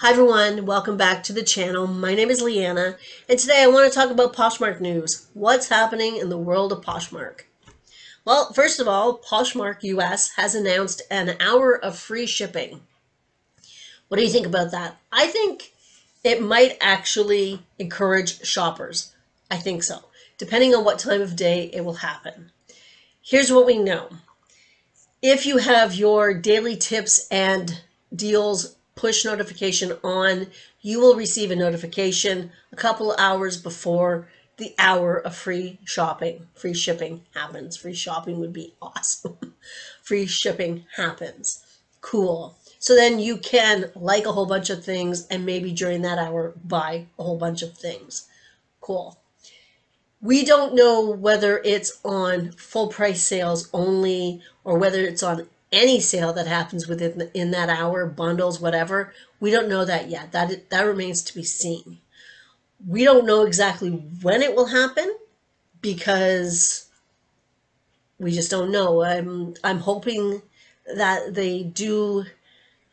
Hi everyone, welcome back to the channel. My name is Leanna, and today I want to talk about Poshmark news. What's happening in the world of Poshmark? Well, first of all, Poshmark US has announced an hour of free shipping. What do you think about that? I think it might actually encourage shoppers. I think so. Depending on what time of day it will happen. Here's what we know. If you have your daily tips and deals push notification on, you will receive a notification a couple of hours before the hour of free shipping happens. Free shopping would be awesome. Free shipping happens. Cool. So then you can like a whole bunch of things and maybe during that hour buy a whole bunch of things. Cool. We don't know whether it's on full price sales only or whether it's on any sale that happens in that hour, bundles, whatever. We don't know that yet. That remains to be seen. We don't know exactly when it will happen because we just don't know. I'm hoping that they do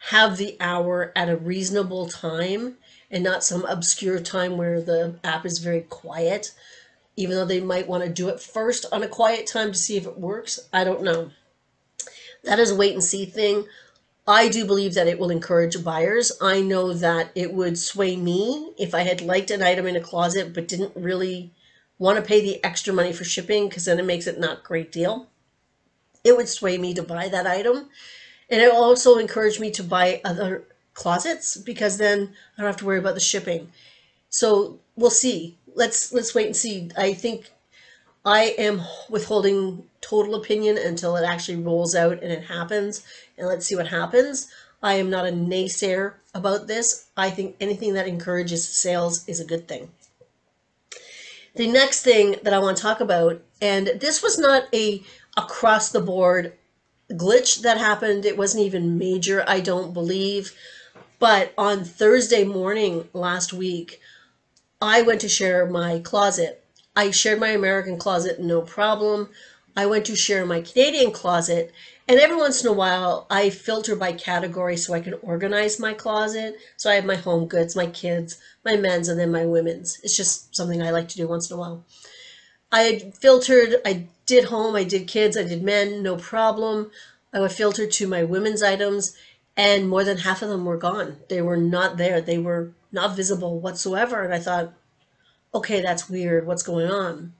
have the hour at a reasonable time and not some obscure time where the app is very quiet. Even though they might want to do it first on a quiet time to see if it works. I don't know. That is a wait and see thing. I do believe that it will encourage buyers. I know that it would sway me if I had liked an item in a closet but didn't really want to pay the extra money for shipping because then it makes it not a great deal. It would sway me to buy that item. And it will also encourage me to buy other closets because then I don't have to worry about the shipping. So we'll see. Let's wait and see. I think I am withholding total opinion until it actually rolls out and it happens. And let's see what happens. I am not a naysayer about this. I think anything that encourages sales is a good thing. The next thing that I want to talk about, and this was not a across the board glitch that happened. It wasn't even major, I don't believe. But on Thursday morning last week, I went to share my closet. I shared my American closet, no problem. I went to share my Canadian closet, and every once in a while, I filter by category so I can organize my closet. So I have my home goods, my kids, my men's, and then my women's. It's just something I like to do once in a while. I had filtered, I did home, I did kids, I did men, no problem. I would filter to my women's items, and more than half of them were gone. They were not there. They were not visible whatsoever. And I thought, okay, that's weird. What's going on?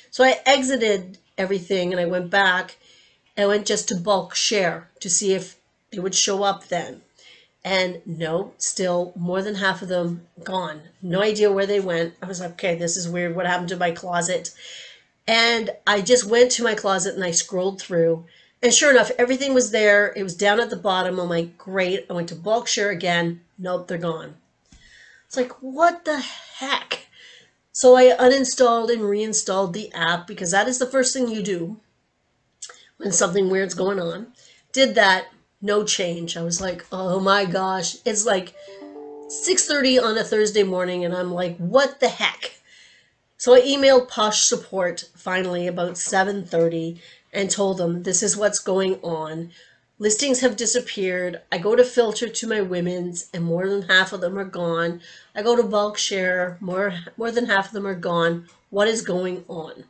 So I exited everything and I went back. I went just to bulk share to see if they would show up then. And no, still more than half of them gone. No idea where they went. I was like, okay, this is weird. What happened to my closet? And I just went to my closet and I scrolled through. And sure enough, everything was there. It was down at the bottom. I'm like, great. I went to bulk share again. Nope, they're gone. It's like, what the heck? So I uninstalled and reinstalled the app because that is the first thing you do when something weird's going on. Did that, no change. I was like, oh my gosh. It's like 6:30 on a Thursday morning and I'm like, what the heck? So I emailed Posh Support finally about 7:30 and told them this is what's going on. Listings have disappeared. I go to filter to my women's and more than half of them are gone. I go to bulk share, more than half of them are gone. What is going on?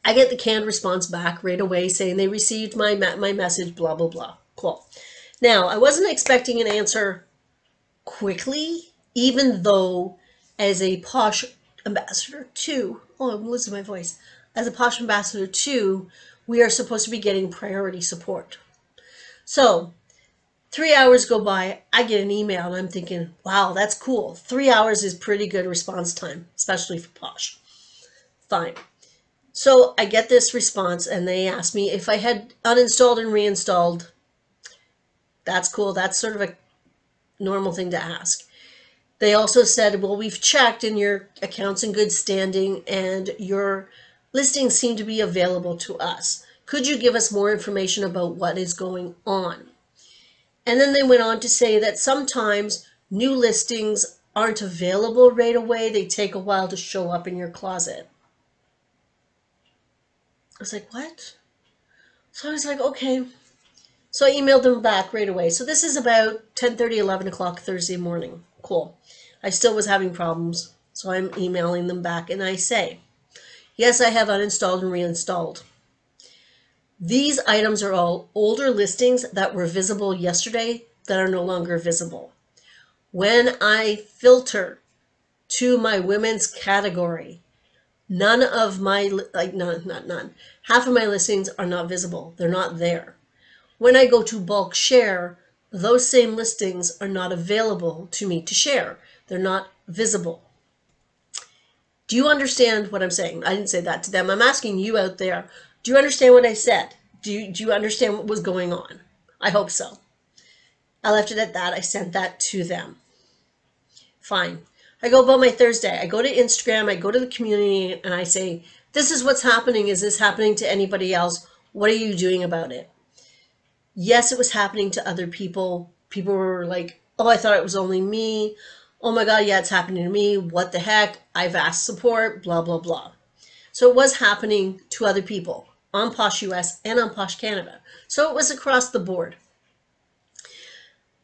I get the canned response back right away saying they received my message, blah, blah, blah. Cool. Now, I wasn't expecting an answer quickly, even though as a Posh ambassador too, oh, I'm losing my voice. As a Posh ambassador too, we are supposed to be getting priority support. So 3 hours go by, I get an email and I'm thinking, wow, that's cool. 3 hours is pretty good response time, especially for Posh. Fine. So I get this response and they ask me if I had uninstalled and reinstalled. That's cool. That's sort of a normal thing to ask. They also said, well, we've checked and your account's in good standing and your listings seem to be available to us. Could you give us more information about what is going on? And then they went on to say that sometimes new listings aren't available right away. They take a while to show up in your closet. I was like, what? So I was like, okay, So I emailed them back right away. So this is about 10:30, 11 o'clock Thursday morning. Cool. I still was having problems. So I'm emailing them back and I say, yes, I have uninstalled and reinstalled. These items are all older listings that were visible yesterday that are no longer visible. When I filter to my women's category, none of my, none, half of my listings are not visible. They're not there. When I go to bulk share, those same listings are not available to me to share. They're not visible. Do you understand what I'm saying? I didn't say that to them. I'm asking you out there. Do you understand what I said? Do you understand what was going on? I hope so. I left it at that. I sent that to them. Fine. I go about my Thursday. I go to Instagram. I go to the community and I say, this is what's happening. Is this happening to anybody else? What are you doing about it? Yes, it was happening to other people. People were like, oh, I thought it was only me. Oh my God, yeah, it's happening to me. What the heck? I've asked support, blah, blah, blah. So it was happening to other people on Posh US and on Posh Canada. So it was across the board.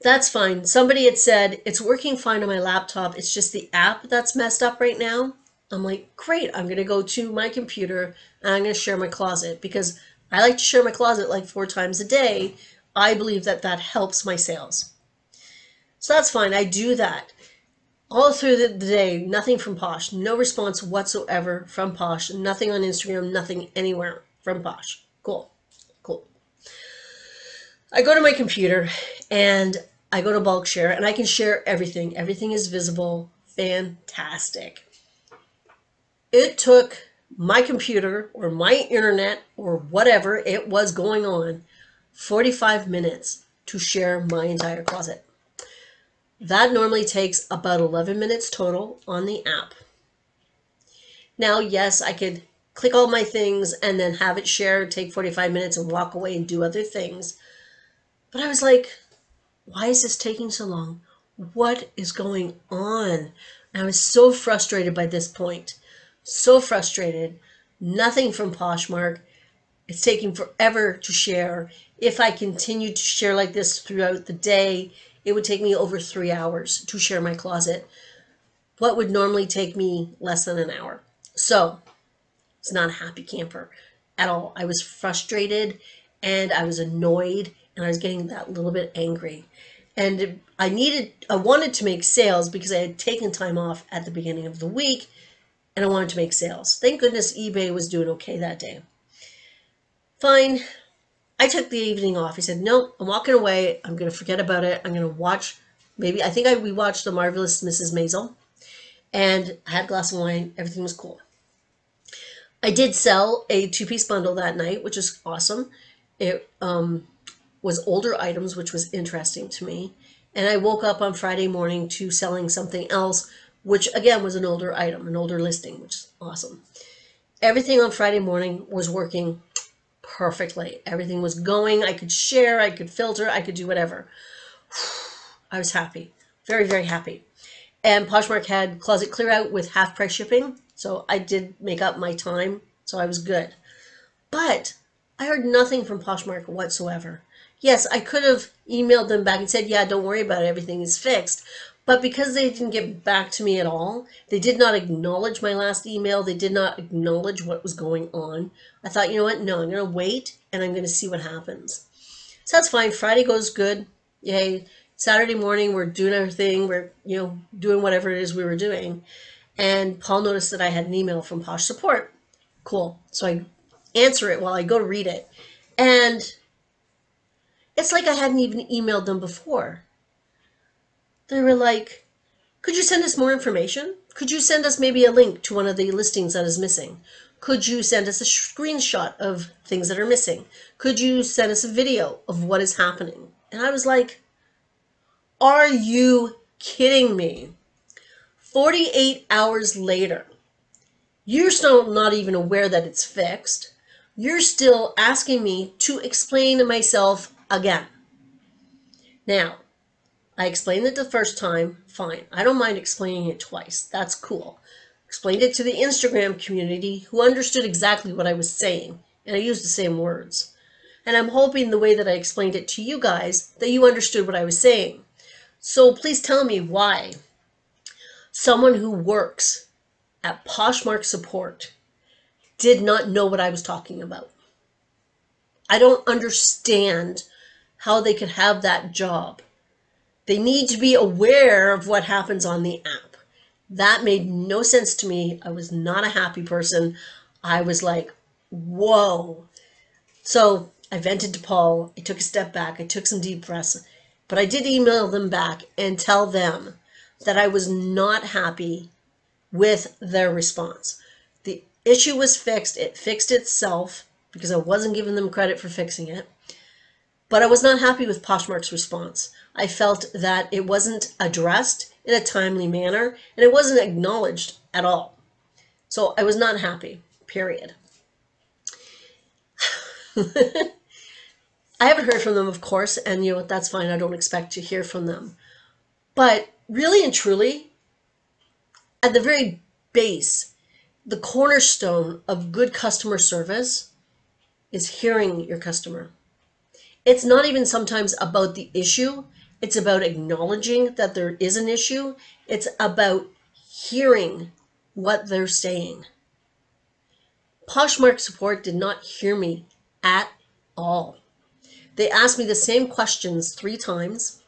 That's fine. Somebody had said, it's working fine on my laptop. It's just the app that's messed up right now. I'm like, great. I'm going to go to my computer and I'm going to share my closet because I like to share my closet like 4 times a day. I believe that that helps my sales. So that's fine. I do that. All through the day, nothing from Posh. No response whatsoever from Posh. Nothing on Instagram, nothing anywhere from Posh. Cool. Cool. I go to my computer and I go to bulk share and I can share everything. Everything is visible. Fantastic. It took my computer or my internet or whatever it was going on 45 minutes to share my entire closet. That normally takes about 11 minutes total on the app. Now, yes, I could click all my things and then have it shared, take 45 minutes and walk away and do other things. But I was like, why is this taking so long? What is going on? And I was so frustrated by this point. So frustrated. Nothing from Poshmark. It's taking forever to share. If I continue to share like this throughout the day, it would take me over 3 hours to share my closet. What would normally take me less than an hour. So it's not a happy camper at all. I was frustrated and I was annoyed and I was getting that little bit angry. And I wanted to make sales because I had taken time off at the beginning of the week and I wanted to make sales. Thank goodness eBay was doing okay that day. Fine. I took the evening off. He said, no, I'm walking away. I'm going to forget about it. I'm going to watch, we watched The Marvelous Mrs. Maisel and I had a glass of wine. Everything was cool. I did sell a 2-piece bundle that night, which is awesome. It was older items, which was interesting to me. And I woke up on Friday morning to selling something else, which again was an older item, an older listing, which is awesome. Everything on Friday morning was working perfectly. Everything was going. I could share, I could filter, I could do whatever. I was happy. Very, very happy. And Poshmark had closet clear out with half price shipping. So I did make up my time. So I was good. But I heard nothing from Poshmark whatsoever. Yes, I could have emailed them back and said, yeah, don't worry about it. Everything is fixed. But because they didn't get back to me at all, they did not acknowledge my last email. They did not acknowledge what was going on. I thought, you know what? No, I'm going to wait and I'm going to see what happens. So that's fine. Friday goes good. Yay. Saturday morning, we're doing our thing. We're, doing whatever it is we were doing. And Paul noticed that I had an email from Posh Support. Cool. So I answer it while I go to read it. And it's like I hadn't even emailed them before. They were like, could you send us more information? Could you send us maybe a link to one of the listings that is missing? Could you send us a screenshot of things that are missing? Could you send us a video of what is happening? And I was like, are you kidding me? 48 hours later, you're still not even aware that it's fixed. You're still asking me to explain myself again. Now, I explained it the first time, fine. I don't mind explaining it twice. That's cool. Explained it to the Instagram community who understood exactly what I was saying, and I used the same words. And I'm hoping the way that I explained it to you guys that you understood what I was saying. So please tell me why someone who works at Poshmark Support did not know what I was talking about. I don't understand how they could have that job. They need to be aware of what happens on the app. That made no sense to me. I was not a happy person. I was like, whoa. So I vented to Paul. I took a step back. I took some deep breaths. But I did email them back and tell them that I was not happy with their response. The issue was fixed. It fixed itself because I wasn't giving them credit for fixing it. But I was not happy with Poshmark's response. I felt that it wasn't addressed in a timely manner and it wasn't acknowledged at all. So I was not happy, period. I haven't heard from them, of course, and that's fine. I don't expect to hear from them. But really and truly, at the very base, the cornerstone of good customer service is hearing your customer. It's not even sometimes about the issue. It's about acknowledging that there is an issue. It's about hearing what they're saying. Poshmark Support did not hear me at all. They asked me the same questions 3 times,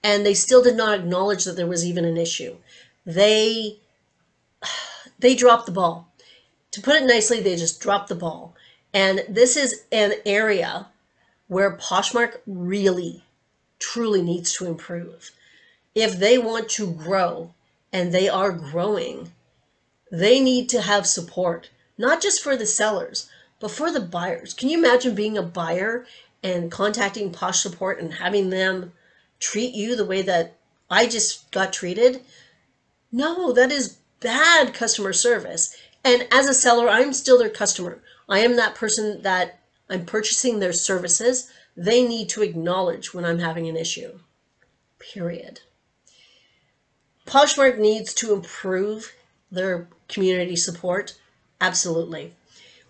and they still did not acknowledge that there was even an issue. They dropped the ball. To put it nicely, they just dropped the ball. And this is an area where Poshmark really, truly needs to improve. If they want to grow, and they are growing, they need to have support, not just for the sellers, but for the buyers. Can you imagine being a buyer and contacting Posh Support and having them treat you the way that I just got treated? No, that is bad customer service. And as a seller, I'm still their customer. I am that person that I'm purchasing their services. They need to acknowledge when I'm having an issue, period. Poshmark needs to improve their community support. Absolutely.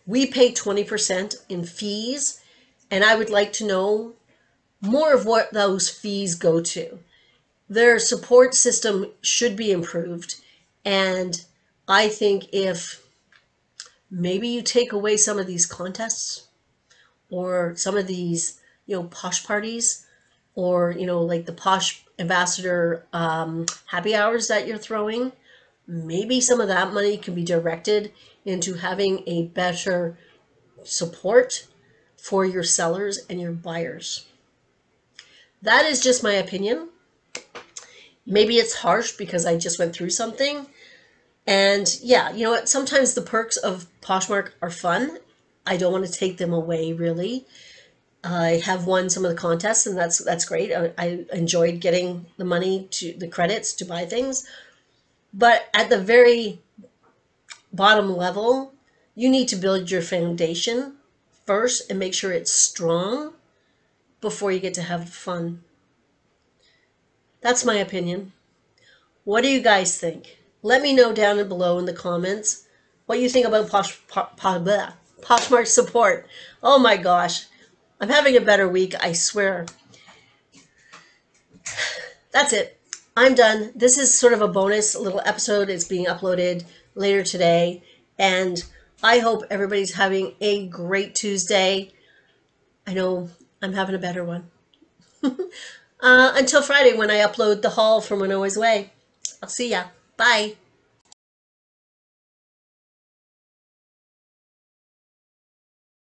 We pay 20% in fees, and I would like to know more of what those fees go to. Their support system should be improved, and I think if maybe you take away some of these contests or some of these, Posh parties, or, like the Posh Ambassador happy hours that you're throwing, maybe some of that money can be directed into having a better support for your sellers and your buyers. That is just my opinion. Maybe it's harsh because I just went through something. And yeah, you know what? Sometimes the perks of Poshmark are fun. I don't want to take them away, really. I have won some of the contests, and that's great. I enjoyed getting the money, the credits to buy things. But at the very bottom level, you need to build your foundation first and make sure it's strong before you get to have fun. That's my opinion. What do you guys think? Let me know down below in the comments what you think about Poshmark Support. Oh my gosh. I'm having a better week, I swear. That's it. I'm done. This is sort of a bonus little episode. It's being uploaded later today. And I hope everybody's having a great Tuesday. I know I'm having a better one. Until Friday when I upload the haul from When I Was Away. I'll see ya. Bye.